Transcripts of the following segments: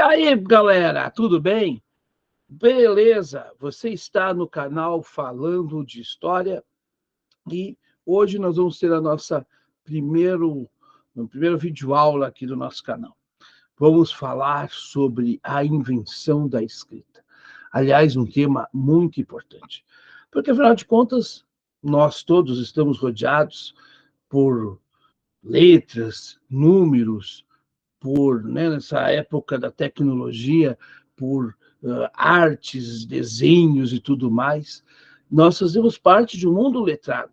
aí, galera, tudo bem? Beleza, você está no canal Falando de História e hoje nós vamos ter a nossa primeiro vídeo aula aqui do nosso canal. Vamos falar sobre a invenção da escrita. Aliás, um tema muito importante, porque afinal de contas, nós todos estamos rodeados por letras, números, nessa época da tecnologia, por artes, desenhos e tudo mais, nós fazemos parte de um mundo letrado.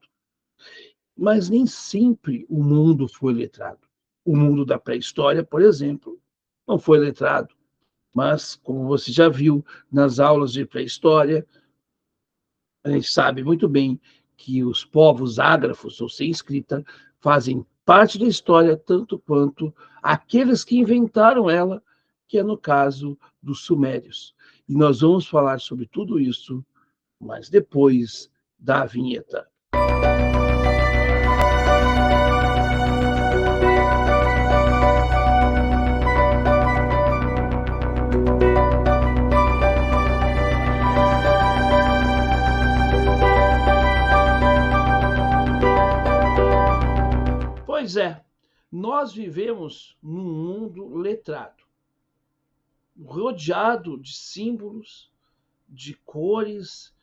Mas nem sempre o mundo foi letrado. O mundo da pré-história, por exemplo, não foi letrado. Mas, como você já viu nas aulas de pré-história, a gente sabe muito bem que os povos ágrafos, ou sem escrita, fazem parte da história tanto quanto aqueles que inventaram ela, que é no caso dos sumérios. E nós vamos falar sobre tudo isso, mas depois da vinheta. Pois é, nós vivemos num mundo letrado, rodeado de símbolos, de cores,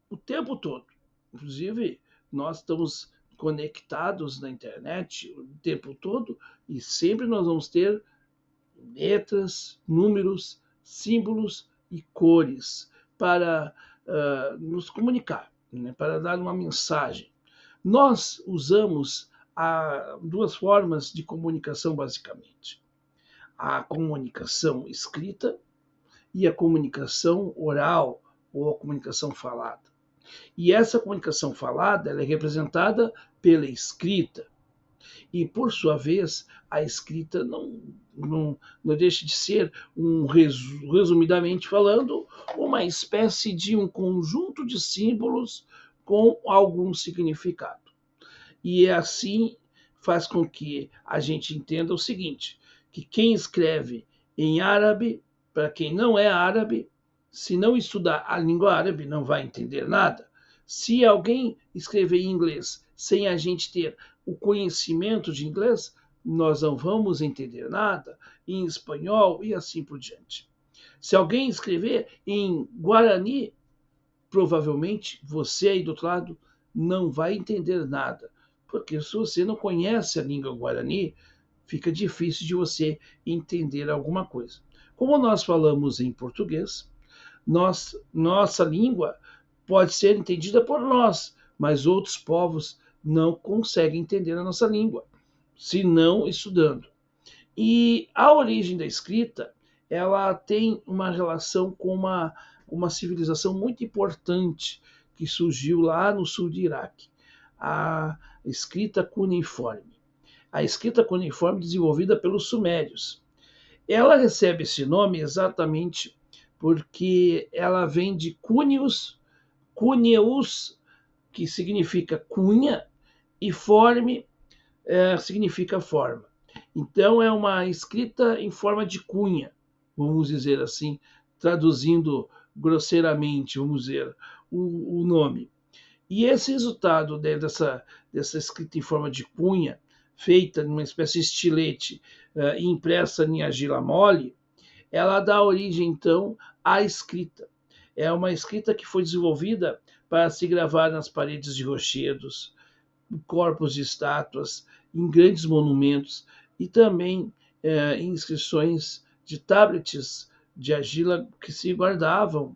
o tempo todo. Inclusive, nós estamos conectados na internet o tempo todo e sempre nós vamos ter letras, números, símbolos e cores para nos comunicar, né, para dar uma mensagem. Nós usamos duas formas de comunicação, basicamente: a comunicação escrita e a comunicação oral ou a comunicação falada. E essa comunicação falada ela é representada pela escrita. E, por sua vez, a escrita não deixa de ser, resumidamente falando, uma espécie de um conjunto de símbolos com algum significado. E assim faz com que a gente entenda o seguinte, que quem escreve em árabe, para quem não é árabe, se não estudar a língua árabe, não vai entender nada. Se alguém escrever em inglês sem a gente ter o conhecimento de inglês, nós não vamos entender nada, em espanhol e assim por diante. Se alguém escrever em guarani, provavelmente você aí do outro lado não vai entender nada, porque se você não conhece a língua guarani, fica difícil de você entender alguma coisa. Como nós falamos em português, nossa língua pode ser entendida por nós, mas outros povos não conseguem entender a nossa língua, se não estudando. E a origem da escrita, ela tem uma relação com uma civilização muito importante que surgiu lá no sul do Iraque, a escrita cuneiforme. A escrita cuneiforme desenvolvida pelos sumérios. Ela recebe esse nome exatamente porque ela vem de cuneus, que significa cunha, e forme significa forma. Então, é uma escrita em forma de cunha, vamos dizer assim, traduzindo grosseiramente, vamos dizer, o nome. E esse resultado dessa escrita em forma de cunha, feita numa espécie de estilete, impressa em argila mole, ela dá origem, então, à escrita. É uma escrita que foi desenvolvida para se gravar nas paredes de rochedos, corpos de estátuas, em grandes monumentos e também em inscrições de tablets de argila que se guardavam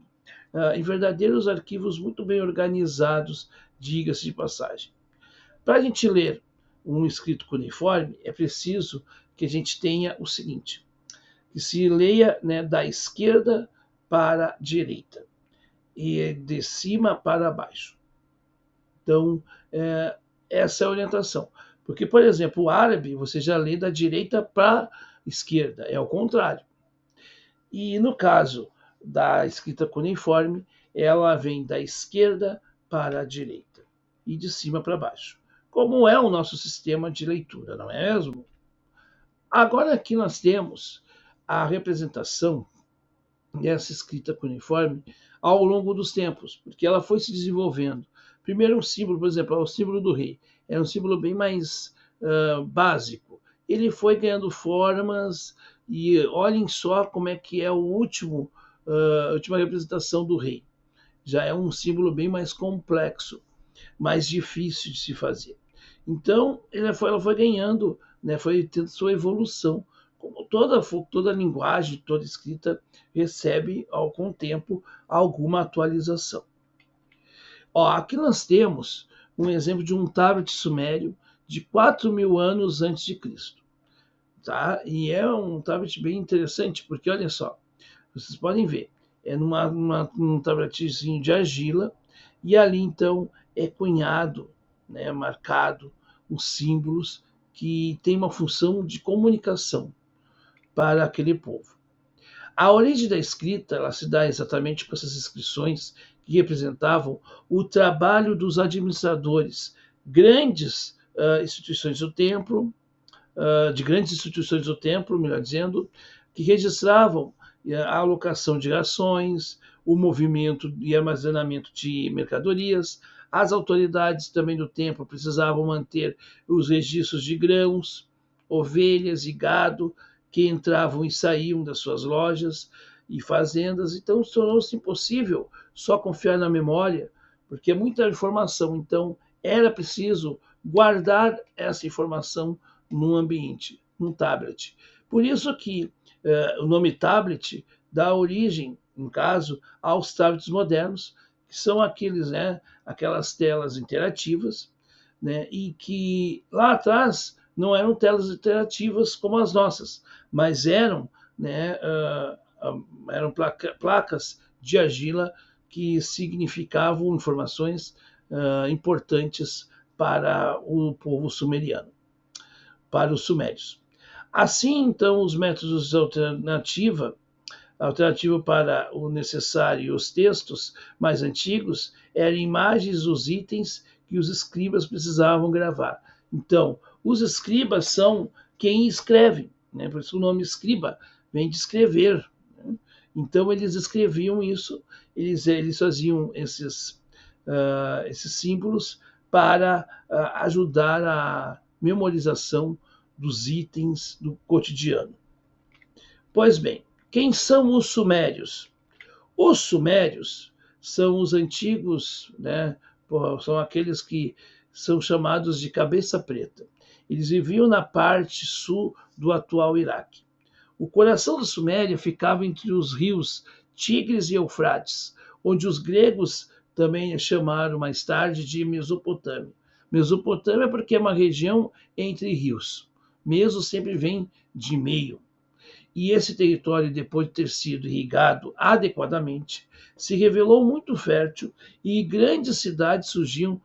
em verdadeiros arquivos muito bem organizados, diga-se de passagem. Para a gente ler um escrito cuneiforme, é preciso que a gente tenha o seguinte, que se leia, né, da esquerda para a direita e de cima para baixo. Então, essa é a orientação. Porque, por exemplo, o árabe, você já lê da direita para a esquerda, é o contrário. E no caso da escrita cuneiforme, ela vem da esquerda para a direita e de cima para baixo, como é o nosso sistema de leitura, não é mesmo? Agora aqui nós temos a representação dessa escrita cuneiforme ao longo dos tempos, porque ela foi se desenvolvendo. Primeiro um símbolo, por exemplo, o símbolo do rei, era um símbolo bem mais básico. Ele foi ganhando formas e olhem só como é que é o a última representação do rei. Já é um símbolo bem mais complexo, mais difícil de se fazer. Então, ela foi ganhando, né, foi tendo sua evolução. Como toda linguagem, toda escrita recebe, com o tempo, alguma atualização. Ó, aqui nós temos um exemplo de um tablet sumério de 4.000 anos antes de Cristo. Tá? E é um tablet bem interessante, porque olha só, vocês podem ver, é num tabletzinho de argila, e ali então é cunhado, né, marcado os símbolos que têm uma função de comunicação para aquele povo. A origem da escrita ela se dá exatamente com essas inscrições que representavam o trabalho dos administradores, grandes instituições do templo, de grandes instituições do templo, melhor dizendo, que registravam a alocação de rações, o movimento e armazenamento de mercadorias. As autoridades também do templo precisavam manter os registros de grãos, ovelhas e gado que entravam e saíam das suas lojas e fazendas. Então, tornou-se impossível só confiar na memória, porque é muita informação. Então, era preciso guardar essa informação num ambiente, num tablet. Por isso que o nome tablet dá origem, no caso, aos tablets modernos, que são aqueles, né, aquelas telas interativas, né, e que lá atrás não eram telas interativas como as nossas, mas eram, né, eram placas de argila que significavam informações importantes para o povo sumeriano, para os sumérios. Assim, então, os métodos de alternativa para o necessário e os textos mais antigos eram imagens dos itens que os escribas precisavam gravar. Então, os escribas são quem escreve, né? Por isso o nome escriba vem de escrever. Né? Então, eles escreviam isso, eles faziam esses símbolos para ajudar a memorização dos itens do cotidiano. Pois bem, quem são os sumérios? Os sumérios são os antigos, né? São aqueles que são chamados de cabeça preta. Eles viviam na parte sul do atual Iraque. O coração da Suméria ficava entre os rios Tigres e Eufrates, onde os gregos também chamaram mais tarde de Mesopotâmia. Mesopotâmia porque é uma região entre rios. Meso sempre vem de meio. E esse território, depois de ter sido irrigado adequadamente, se revelou muito fértil e grandes cidades surgiam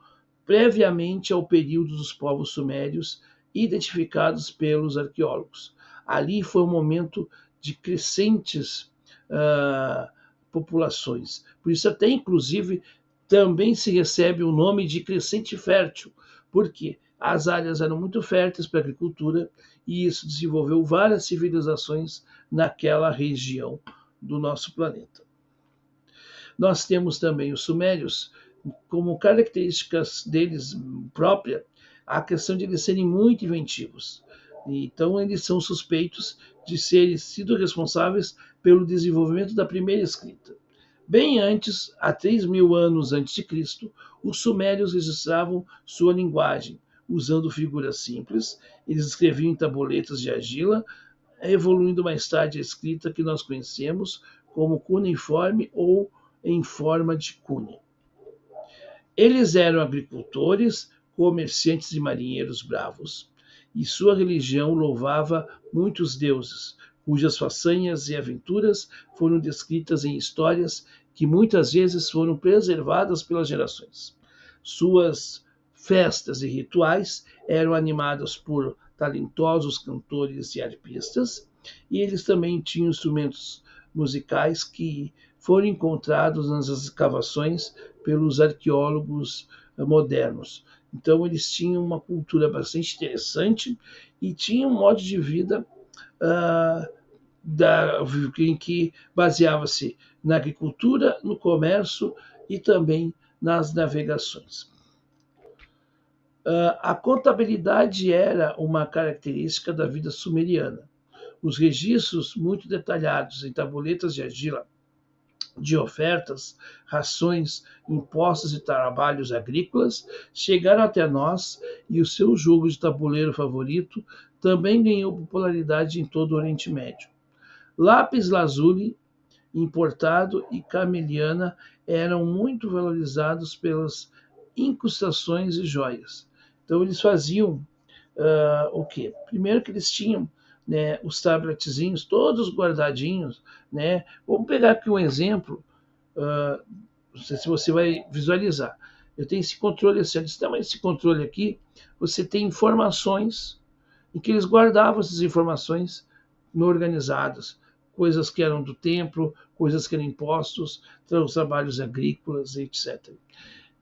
previamente ao período dos povos sumérios identificados pelos arqueólogos. Ali foi um momento de crescentes populações. Por isso até, inclusive, também se recebe o nome de crescente fértil, porque as áreas eram muito férteis para a agricultura e isso desenvolveu várias civilizações naquela região do nosso planeta. Nós temos também os sumérios, como características deles própria, a questão de eles serem muito inventivos. Então, eles são suspeitos de serem sido responsáveis pelo desenvolvimento da primeira escrita. Bem antes, há 3.000 anos antes de Cristo, os sumérios registravam sua linguagem, usando figuras simples. Eles escreviam em tabuletas de argila, evoluindo mais tarde a escrita que nós conhecemos como cuneiforme ou em forma de cunha. Eles eram agricultores, comerciantes e marinheiros bravos, e sua religião louvava muitos deuses, cujas façanhas e aventuras foram descritas em histórias que muitas vezes foram preservadas pelas gerações. Suas festas e rituais eram animados por talentosos cantores e arpistas, e eles também tinham instrumentos musicais que foram encontrados nas escavações pelos arqueólogos modernos. Então, eles tinham uma cultura bastante interessante e tinham um modo de vida em que baseava-se na agricultura, no comércio e também nas navegações. A contabilidade era uma característica da vida sumeriana. Os registros muito detalhados em tabuletas de argila de ofertas, rações, impostos e trabalhos agrícolas chegaram até nós e o seu jogo de tabuleiro favorito também ganhou popularidade em todo o Oriente Médio. Lápis lazuli importado e cameliana eram muito valorizados pelas incrustações e joias. Então eles faziam o quê? Primeiro que eles tinham, né, os tabletezinhos todos guardadinhos, né? Vamos pegar aqui um exemplo, não sei se você vai visualizar. Eu tenho esse controle assim, esse controle aqui, você tem informações em que eles guardavam essas informações organizadas, coisas que eram do templo, coisas que eram impostos, os trabalhos agrícolas, etc.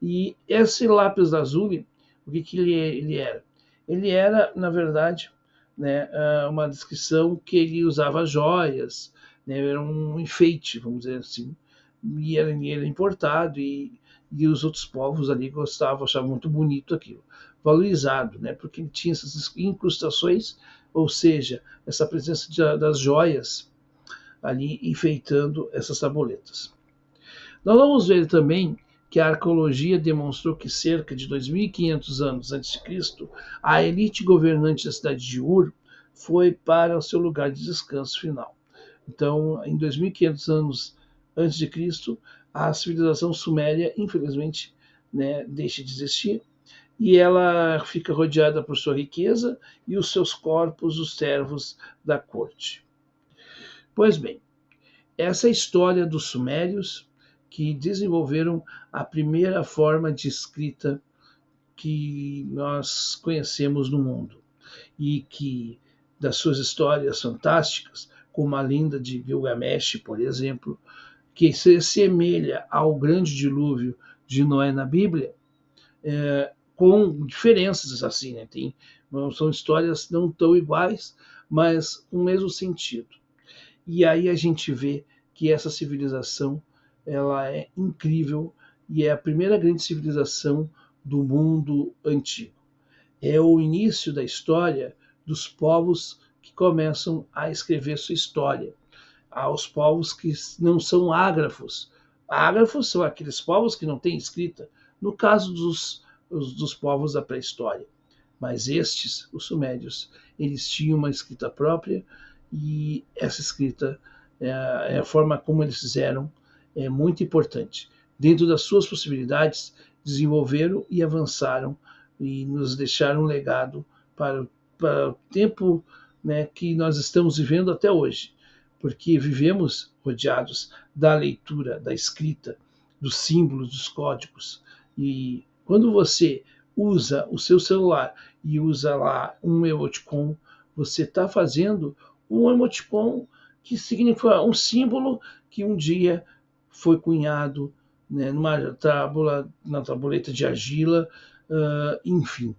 E esse lápis lazuli, o que ele era? Ele era, na verdade, né, uma descrição que ele usava joias, né, era um enfeite, vamos dizer assim, e era importado, e os outros povos ali gostavam, achavam muito bonito aquilo, valorizado, né, porque ele tinha essas incrustações, ou seja, essa presença das joias ali enfeitando essas tabuletas. Nós vamos ver também que a arqueologia demonstrou que cerca de 2.500 anos antes de Cristo, a elite governante da cidade de Ur foi para o seu lugar de descanso final. Então, em 2.500 anos antes de Cristo, a civilização suméria, infelizmente, né, deixa de existir, e ela fica rodeada por sua riqueza e os seus corpos, os servos da corte. Pois bem, essa é a história dos sumérios, que desenvolveram a primeira forma de escrita que nós conhecemos no mundo, e que, das suas histórias fantásticas, como a lenda de Gilgamesh, por exemplo, que se assemelha ao grande dilúvio de Noé na Bíblia, com diferenças assim, né? São histórias não tão iguais, mas com o mesmo sentido. E aí a gente vê que essa civilização, ela é incrível e é a primeira grande civilização do mundo antigo. É o início da história dos povos que começam a escrever sua história. Aos povos que não são ágrafos. Ágrafos são aqueles povos que não têm escrita, no caso dos povos da pré-história. Mas estes, os sumérios, eles tinham uma escrita própria, e essa escrita, a forma como eles fizeram, é muito importante. Dentro das suas possibilidades, desenvolveram e avançaram e nos deixaram um legado para o tempo, né, que nós estamos vivendo até hoje, porque vivemos rodeados da leitura, da escrita, dos símbolos, dos códigos. E quando você usa o seu celular e usa lá um emoticon, você está fazendo um emoticon que significa um símbolo que um dia foi cunhado, né, na tabuleta de argila, enfim.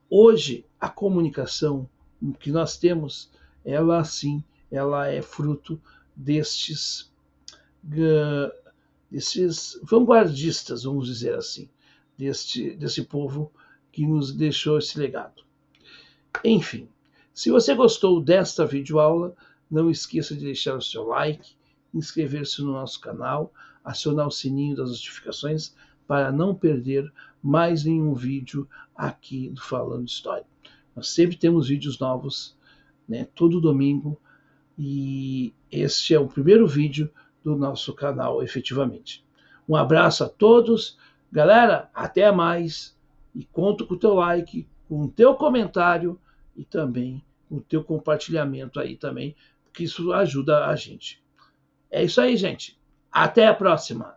Hoje, a comunicação que nós temos, ela sim, ela é fruto destes vanguardistas, vamos dizer assim, desse povo que nos deixou esse legado. Enfim, se você gostou desta videoaula, não esqueça de deixar o seu like, inscrever-se no nosso canal, acionar o sininho das notificações para não perder mais nenhum vídeo aqui do Falando História. Nós sempre temos vídeos novos, né, todo domingo, e este é o primeiro vídeo do nosso canal, efetivamente. Um abraço a todos, galera, até mais, e conto com o teu like, com o teu comentário e também com o teu compartilhamento aí também, porque isso ajuda a gente. É isso aí, gente. Até a próxima!